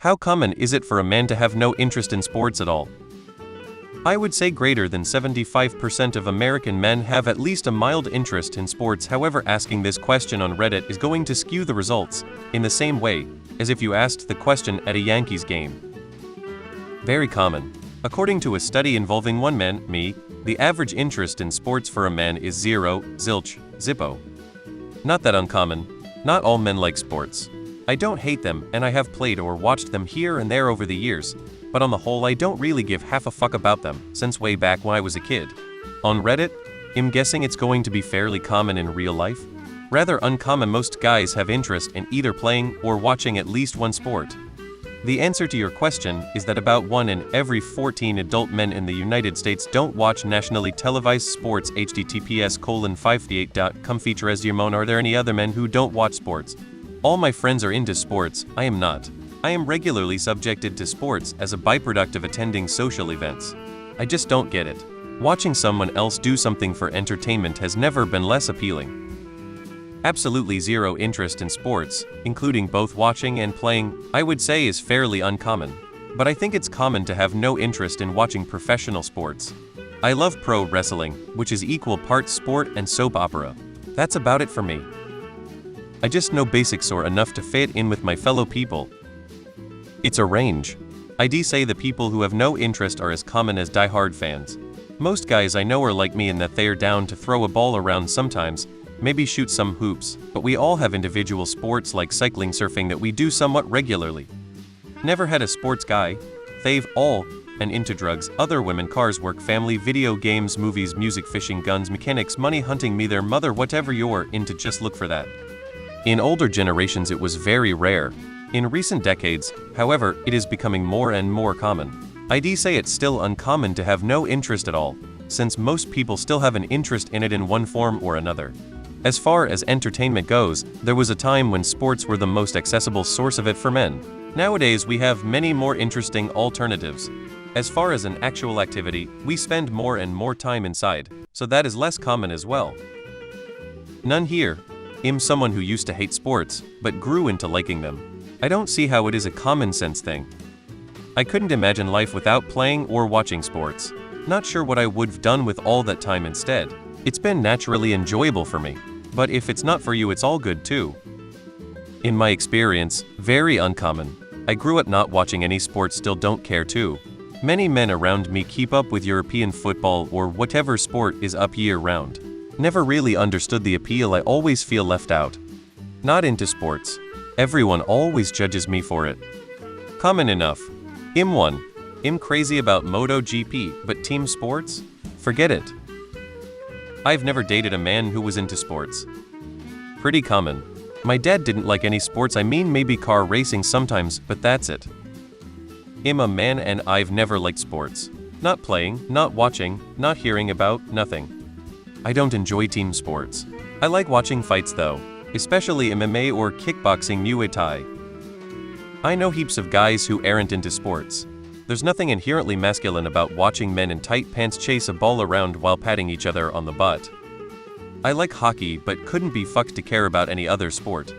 How common is it for a man to have no interest in sports at all? I would say greater than 75% of American men have at least a mild interest in sports. However, asking this question on Reddit is going to skew the results, in the same way as if you asked the question at a Yankees game. Very common. According to a study involving one man, me, the average interest in sports for a man is 0, zilch, zippo. Not that uncommon. Not all men like sports. I don't hate them, and I have played or watched them here and there over the years, but on the whole I don't really give half a fuck about them, since way back when I was a kid. On Reddit, I'm guessing it's going to be fairly common in real life. Rather uncommon. Most guys have interest in either playing or watching at least one sport. The answer to your question is that about 1 in every 14 adult men in the United States don't watch nationally televised sports. https://58.com feature as Yermon. Are there any other men who don't watch sports? All my friends are into sports, I am not. I am regularly subjected to sports as a byproduct of attending social events. I just don't get it. Watching someone else do something for entertainment has never been less appealing. Absolutely zero interest in sports, including both watching and playing, I would say is fairly uncommon. But I think it's common to have no interest in watching professional sports. I love pro wrestling, which is equal parts sport and soap opera. That's about it for me. I just know basics or enough to fit in with my fellow people. It's a range. I'd say the people who have no interest are as common as die-hard fans. Most guys I know are like me in that they're down to throw a ball around sometimes, maybe shoot some hoops, but we all have individual sports like cycling, surfing that we do somewhat regularly. Never had a sports guy. They've all and into drugs, other women, cars, work, family, video games, movies, music, fishing, guns, mechanics, money, hunting, me, their mother, whatever you're into, just look for that. In older generations it was very rare. In recent decades, however, it is becoming more and more common. I'd say it's still uncommon to have no interest at all, since most people still have an interest in it in one form or another. As far as entertainment goes, there was a time when sports were the most accessible source of it for men. Nowadays we have many more interesting alternatives. As far as an actual activity, we spend more and more time inside, so that is less common as well. None here. I'm someone who used to hate sports, but grew into liking them. I don't see how it is a common sense thing. I couldn't imagine life without playing or watching sports. Not sure what I would've done with all that time instead. It's been naturally enjoyable for me. But if it's not for you, it's all good too. In my experience, very uncommon. I grew up not watching any sports, still don't care too. Many men around me keep up with European football or whatever sport is up year-round. Never really understood the appeal. I always feel left out. Not into sports. Everyone always judges me for it. Common enough. I'm crazy about MotoGP, but team sports? Forget it. I've never dated a man who was into sports. Pretty common. My dad didn't like any sports. I mean, maybe car racing sometimes, but that's it. I'm a man and I've never liked sports. Not playing, not watching, not hearing about, nothing. I don't enjoy team sports. I like watching fights though, especially MMA or kickboxing, Muay Thai. I know heaps of guys who aren't into sports. There's nothing inherently masculine about watching men in tight pants chase a ball around while patting each other on the butt. I like hockey but couldn't be fucked to care about any other sport.